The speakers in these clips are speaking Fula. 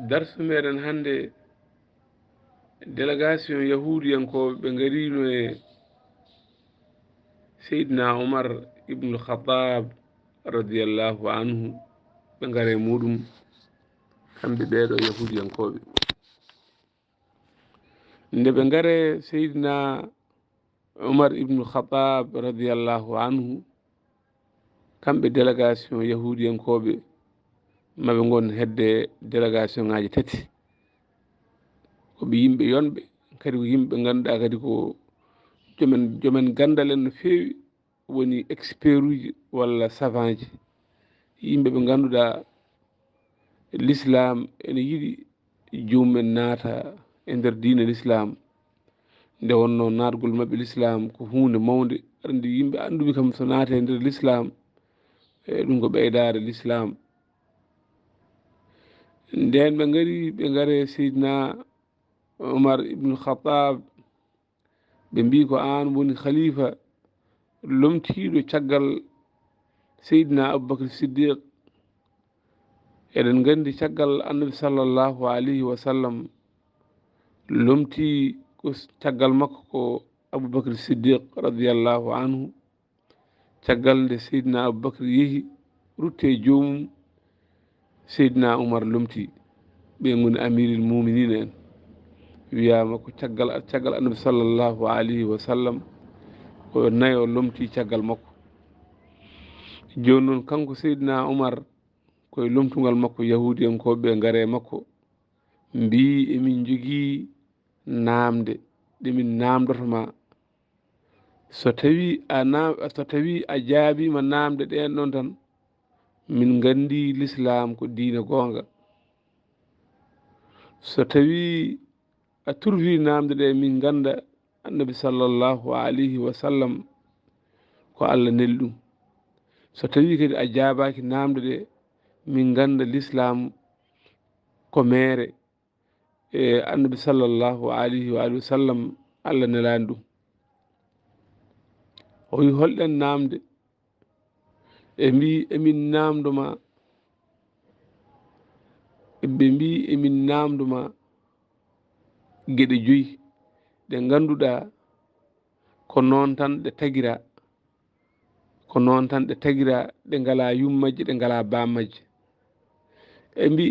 darsu meɗen hannde délégation yahudiyankoɓe ɓe garino e seydina oumar ibnul khatab radiallahu anhu ɓe gare muɗum kamɓe ɓeeɗo yahudiyankoɓe nde ɓe gare seydina oumar ibnul khatab radiallahu anhu kamɓe délégation yahudiyankoɓe maɓe gon hedde délégation ngaji tati koɓe yimɓe yonɓe kadi ko yimɓe ganduɗa kadi ko jomen gandal en no fewi woni expert uji walla savant ji yimɓe ɓe ganduɗa l'islam ene yiiɗi jumumen naata e nder diina l'islam nde wonno natgol mabɓe l'islam ko hunde mawde andi yimɓe anduɓe kam so naate e nder l'islam ɗum ko ɓeydare l'islam nden ɓe gari ɓe gare seydina oumar ibnul khatab ɓe mbi ko an woni khalifa lomtiɗo caggal seydina aboubacry siddiq eɗen gandi caggal annabi sallllahu alayhi wa sallam lomti ko caggal makko ko aboubacry siddiq radiallahu anhu caggal nde seydina aboubacry yeehi rutte jomum seydina oumar lomti ɓe goni amiril muminina en wiyama ko caggal annabi sallllahu alayhi wa sallam o nayo lomti caggal makko joni noon kanko seydina oumar koye lomtugal makko yahudiyankoɓe gaare makko mbi emin jogui namde ɗemin namdotoma so tawi a jaabima namde ɗen ɗon tan min gandi l'islam ko diina gonga so tawi a turfi namde ɗe min ganda annabi sallllahu alayhi wa sallam ko Allah neli ɗum so tawi kadi a jaabaki namde ɗe min ganda l'islam ko mere e annabi sallllahu alayhi wa sallam Allah nelani ɗum o wi holɗen namde ɓe mbi emin namdoma ɓe mbi emin namdoma gueɗe joyyi ɗe ganduɗa ko noon tan ɗe taguira ko noon tan ɗe taguira ɗe ngala yummajje ɗe ngala bammajje ɓe mbi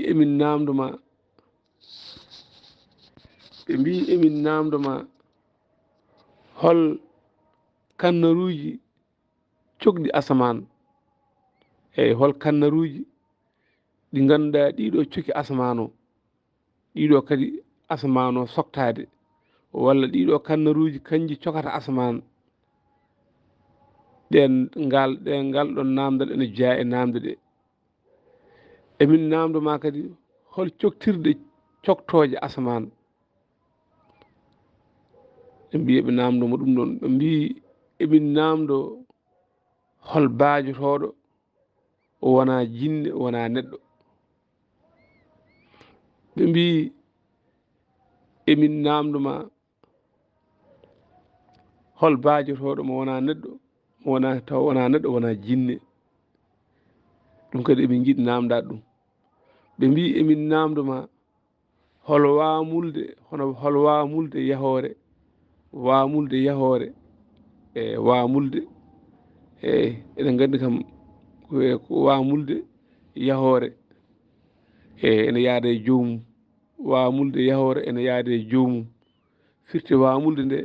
emin namdoma hol kannaruji cogɗi asaman eyyi hol kannaruji ɗi ganduɗa ɗiɗo cooki asaman o ɗiɗo kadi asaman o soktade walla ɗiɗo kannaruji kanji cokata asaman ngal ɗon namdal ene jeeya e namde ɗe emin namdoma kadi hol coktirɗe coktoje asaman ɓe mbi eɓe namdoma ɗum ɗon ɓe mbi emin namdo hol bajotoɗo o wona jinne o wona neɗɗo ɓe mbi emin namdoma hol bajotoɗo mo wona neɗɗo taw wona neɗɗo wona jinne ɗum kadi eɓe jiiɗi namdade ɗum ɓe mbi emin namdoma hol wamulde yahore wamulde eɗen gandi kam ko wamulde yahore ene yaada e jomum wamulde yahore ene yaada e jomum firti wamulde nde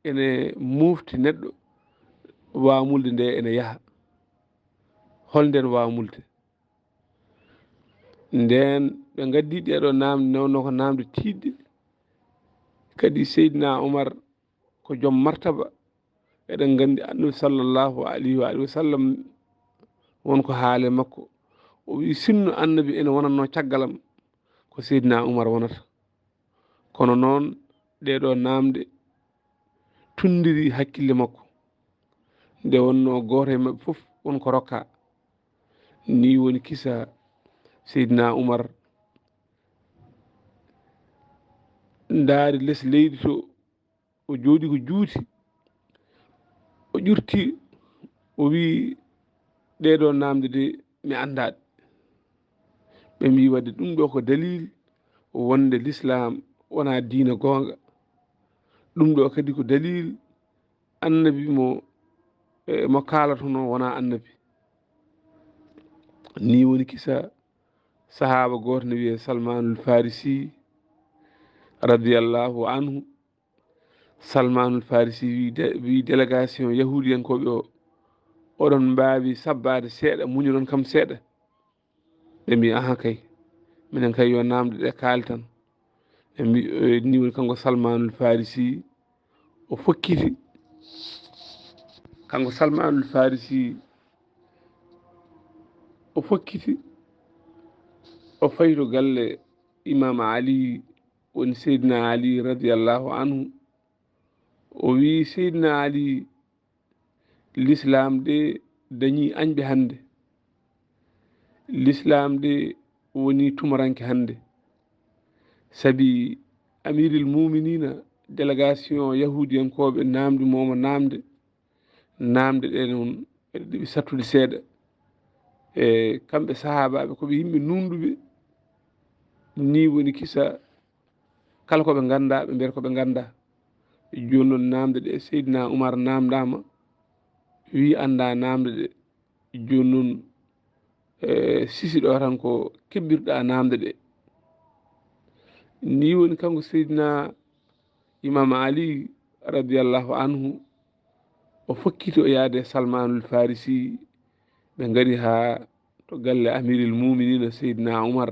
ene mofti neɗɗo wamulde nde ene yaaha holnden wamulde nden ɓe gaddi ɗeɗo namde newno ko namde tiɗɗe kadi seydina oumar ko joom martaba eɗen gandi annabi sallllahu alayhi wa sallam wonko haale makko o wi sinno annabi ene wonanno caggalam ko seydina oumar wonata kono noon ɗeɗo namde tundiri hakkille makko nde wonno goto e mabɓe foof wonko rokka ni woni kisa seydina oumar daari less leydi to o jooɗi ko juuti o ƴurti o wi ɗeɗo namde de mi andaɗe ɓe mbi wadde ɗum ɗo ko dalil wonde l'islam wona diina goonga. ɗum ɗo kadi ko dalil annabi mo kaalatono wona annabi. ni woni kisa sahaba goto ne wiye salmanul farisi radiallahu anhu. salmanul farisi wi délégation yahudiyankoɓe oɗon mbawi sabbade seeɗa muñonon kam seeɗa. ɓe mbi aha kay minen kay yo namde ɗe kaali tan. ɓe mbi ni woni kanko salmanul farisi o fokkiti. kanko salmanul farisi o fokkiti o fayi to galle imam ali woni seydina ali radiallahu anhu. o wi seydina ali l'islam de dañi añɓe hande. l'islam de woni tumaranke hande. sabi amiril muminina délégation yahudiyankoɓe namdi momo namde ɗe noon eɗe ɗeɓi sattude seeɗa. kamɓe sahabaɓe koɓe yimɓe nunduɓe. ni woni kisa kala koɓe ganda ɓe mbiyata koɓe ganda. joni noon namde ɗe seydina oumar namdama wi anda namde ɗe. joni noon sisi ɗo tan ko kebbirɗa namde ɗe. ni woni kanko seydina imam ali radiallahu anhu o fokkiti o yaade salmanul farisi. ɓe gari ha to galle amiril muminina seydina oumar.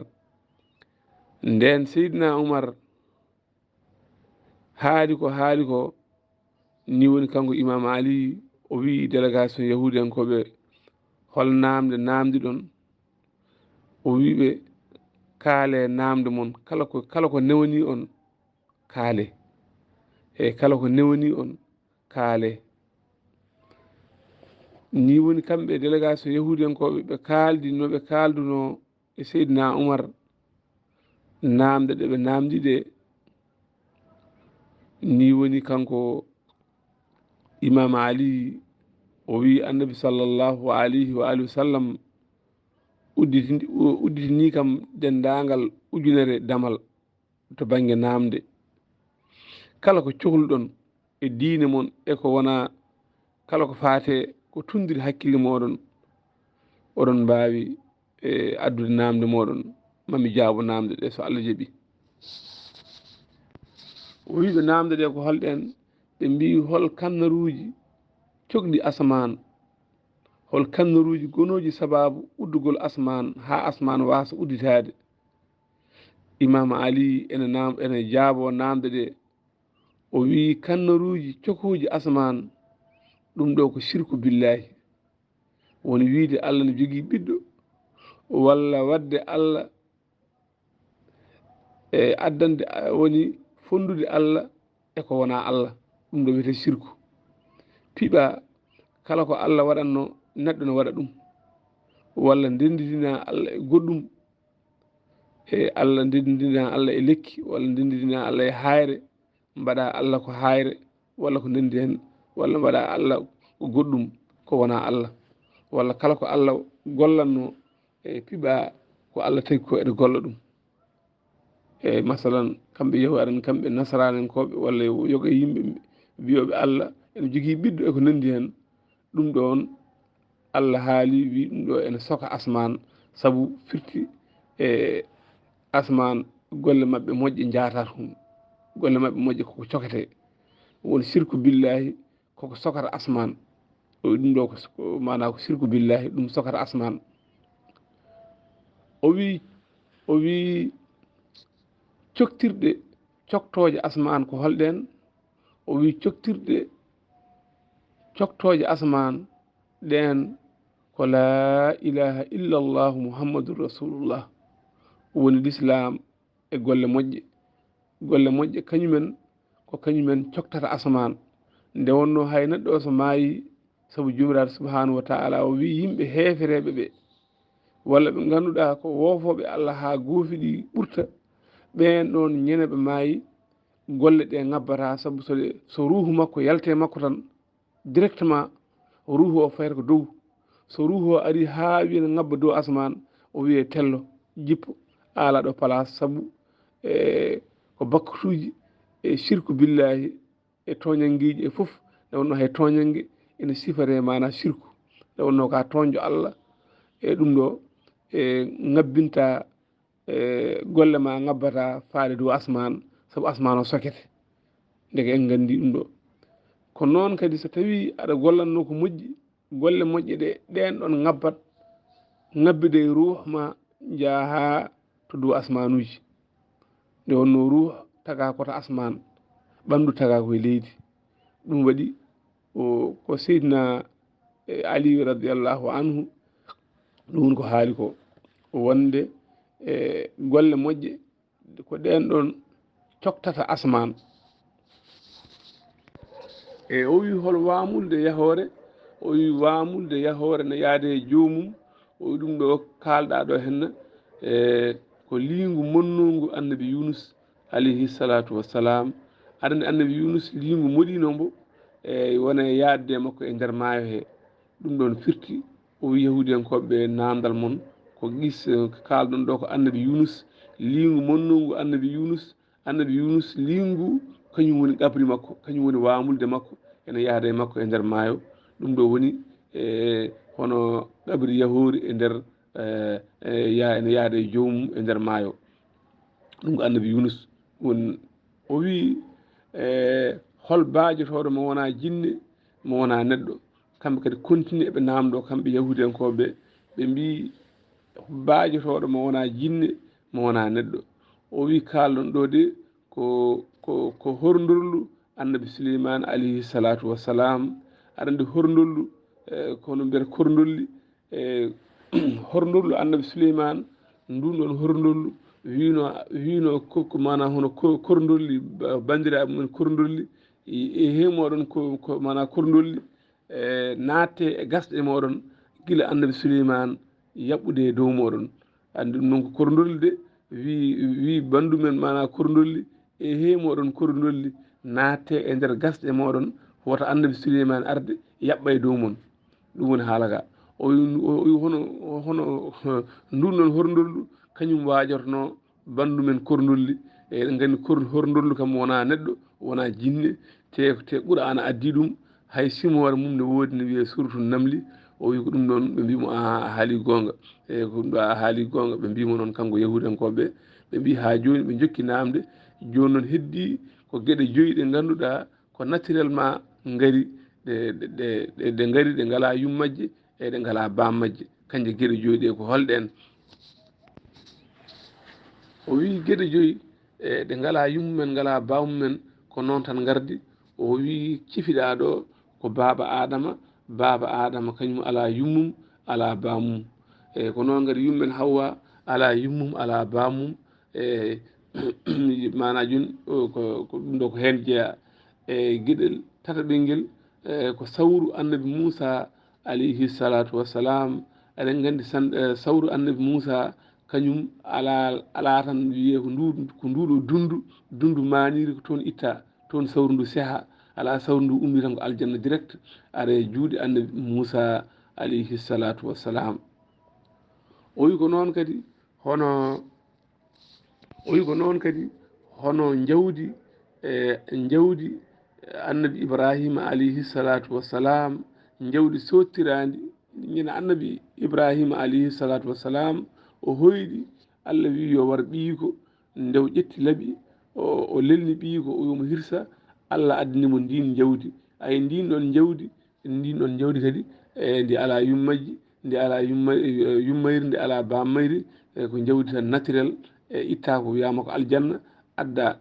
nden seydina oumar haali ko ni woni kanko imam ali o wi délégation yahudiyankoɓe hol namde namdi ɗon. o wiɓe kaale namde mon kala ko newani on kaale. kala ko newani on kaale. ni woni kamɓe délégation yahudiyankoɓe ɓe kaldi noɓe kalduno e seydina oumar namde ɗe ɓe namdi ɗe. ni woni kanko imam ali o wi annabi sallllahu alayhi wa alihi wa sallam udditini kam dendagal ujunere damal to banggue namde. kala ko cohluɗon e diine mon e ko wona kala ko faate ko tundiri hakkille moɗon oɗon mbawi addude namde moɗon mami jaabo namde ɗe so Allah jaaɓi. o wiɓe namde ɗe ko holɗen. ɓe mbi hol kannaruji cogɗi asman. hol kannaruji gonoji sababu uddugol asman ha asman wasa udditade. imam ali ene jaabo namde ɗe. o wi kannaruji cokoji asman ɗum ɗo ko shirku billahi. woni wiide Allah ne jogui ɓiɗɗo walla wadde Allah addande woni fondude Allah e ko wona Allah. ɗum ɗo wiyete shirku. piɓa kala ko Allah waɗanno neɗɗo ne waɗa ɗum walla ndendidina Allah e goɗɗum. Allah ndendidina Allah e lekki walla ndendidina Allah e hayre. mbaɗa Allah ko hayre walla ko ndendi hen walla mbaɗa Allah ko goɗɗum ko wona Allah. walla kala ko Allah gollanno piɓa ko Allah tagi ko eɗe golla ɗum. masalan kamɓe yahu aɗan kamɓe nasaranen koɓe walla yoga yimɓe mbiyoɓe Allah ene jogui ɓiɗɗo eko nandi hen. ɗum ɗon Allah haali wi ɗum ɗo ene soka asman saabu firti asman golle mabɓe moƴƴe jatata ɗum. golle mabɓe moƴƴe koko cokete. woni sirku billahi koko sokata asman. ɗum ɗo ko mana ko sirku billahi ɗum sokata asman. o wi coktirɗe coktoje asman ko holɗen. o wi coktoje asman ɗen ko la ilaha illa llahu muhammadun rasulullah. woni l'islam e golle moƴƴe kañumen ko kañumen coktata asman. nde wonno hay neɗɗo o so maayi saabu jomiraɗo subhanahu wa taala o wi yimɓe heefereɓe ɓe walla ɓe ganduɗa ko wofoɓe Allah ha goofiɗi ɓurta ɓen ɗon ñaneɓe maayi golle ɗe ngabbata saabu so ruuhu makko yalte makko tan directement ruuhu o fayata ko dow. so ruuhu o ari ha wiine ngabba dow asman o wiye tello jippo ala ɗo place saabu ko bakkatuji shirku billahi toñangiji fof nde wonno hay toñangue ene sifare mana shirku nde wonno ka toñjo Allah ɗum ɗo ngabbinta golle ma ngabbata faade dow asman saabu asman o sokete ndeke en gandi ɗum ɗo ko noon kadi so tawi aɗa gollatno ko moƴƴi golle moƴƴe ɗe ɗen ɗon ngabbat ngabbide ruh ma jaaha to dow asmanuji nde wonno ruh taga koto asman ɓandu taga koye leydi ɗum waɗi ko seydina ali radiallahu anhu ɗum woni ko haali ko wonde golle moƴƴe ko ɗen ɗon coktata asman o wi hol wamulde yahore o wi wamulde yahore ne yaade e jomum o wi ɗum ɗo kalɗa ɗo henna ko lingu monnungu annabi yunus alayhi salatu wassalam aɗa annabi yunus lingu moɗinombo wona yaadde makko e nder maayo he ɗum ɗon firti o wi yahudiyankoɓe namdal mon ko qis kalɗon ɗo ko annabi yunus lingu monnungu annabi yunus lingu kañum woni qabri makko kañum woni wamulde makko ene yaada e makko e nder maayo ɗum ɗo woni hono qabri yahori e nder ene yaada e jomum e nder maayo ɗum ko annabi yunus woni o wi hol baajotoɗo mo wona jinne mo wona neɗɗo kamɓe kadi continue eɓe namdo kamɓe yahudiyankoɓe ɓe mbi baajotoɗo mo wona jinne mo wona neɗɗo o wi kalɗon ɗo de ko horndorlu annabi Suleyman alayhi salatu wassalam aɗa andi horndollu kono mbiyata korndolli horndollu annabi Suleyman ndun ɗon horndollu wino ko mana hono korndolli bandiraɓe mumen korndolli e hemoɗon ko mana korndolli natte e gasɗe moɗon gila annabi Suleyman yaɓɓude e dow moɗon andi ɗum noon ko korndolli de wi bandumen mana korndolli e hemoɗon korndolli natte e nder gasɗe moɗon woto annabi Suleyman arde yaɓɓa e dow mon ɗum woni haala ka o wi hono ndun ɗon horndollu kañum wajorno bandumen korndolli eɗen gandi horndollu kam wona neɗɗo wona jinne te Qur'ana addi ɗum hay simore mum ne woodi ne wiye suratu namli o wi ko ɗum ɗon ɓe mbimo a haali gonga ko ɗum ɗo a haali gonga ɓe mbimo noon kanko yahudankoɓe ɓe mbi ha joni ɓe jokki namde joni noon heddi ko gueɗe joyyi ɗe ganduɗa ko naturellement gaari ɗe gaari ɗe ngala yummajje e ɗe ngala bammajje kanje gueɗe joyyi ɗe ko holɗen o wi gueɗe joyyi ɗe ngala yummumen ngala bawmumen ko noon tan gardi o wi cifiɗa ɗo ko baba adama kañum ala yummum ala bamum ko noon kadi yummen Hawwa ala yummum ala bamum mana joni ko ɗum ɗo ko hen jeeya gueɗel tataɓel ngel ko sawru annabi Moussa alayhi salatu wassalam eɗen gandi sawru annabi Moussa kañum ala tan wiye ko nduɗo dundu maniri ko toon itta toon sawru ndu seha ala sawru ndu ummi tan ko aljanna direct ara juuɗe annabi Moussa alayhi salatu wassalam o wi ko noon kadi hono jawdi annabi Ibrahima alayhi salatu wassalam jawdi sottirandi ñina annabi Ibrahima alayhi salatu wassalam o hoyɗi Allah wi yo war ɓiyiko nde o ƴetti laaɓi o lelni ɓiyiko o yomo hirsa Allah addinimo ndin jawdi ay ndin ɗon jawdi kadi ndi ala yummajji ndi ala yummayri ndi ala bammayri ko jawdi tan naturel itta ko wiyama ko aljanna adda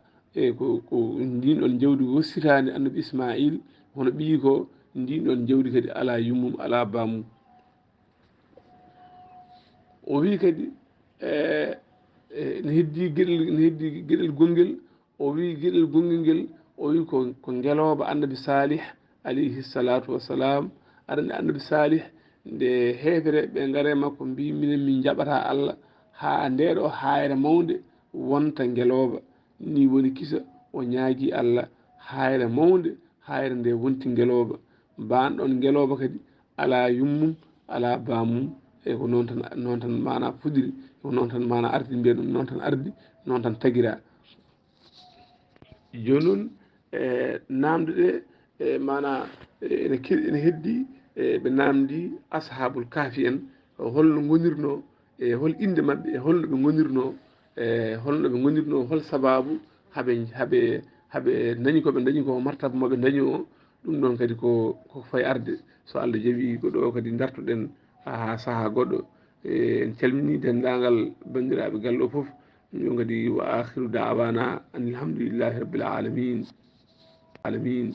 ko ndin ɗon jawdi wossitandi annabi Ismaïl hono ɓii ko ndin ɗon jawdi kadi ala yummum ala bamum o wi kadi ne heddi gueɗel gonguel o wi gueɗel gonguel ngel o wi ko ngeloba annabi Salih alayhi salatu wassalam aɗa annabi Salih nde hefere ɓe gaare makko mbi minen min jaɓata Allah ha ndeɗo hayre mawde wonta ngeloba ni woni kisa o ñaagui Allah hayre mawde hayre nde wonti ngeloba banɗon ngeloba kadi ala yummum ala bamum e ko noon tan mana fuɗiri ko noon tan mana ardi mbiya ɗum noon tan ardi noon tan taguira joni noon namde ɗe mana ene heddi ɓe namdi ashabul kafi en holno gonirno e hol inde mabɓe e holno ɓe gonirno holno ɓe gonirno hol sababu haɓe dañi koɓe dañi ko martaba moɓe dañi o ɗum ɗon kadi ko fayi arde so Allah jaaɓi ko ɗo kadi dartoɗen ha saaha goɗɗo en calmini dendagal bandiraɓe galle o foof yo kadi wa akhiru dawana an alhamdulillahi rabbil alamin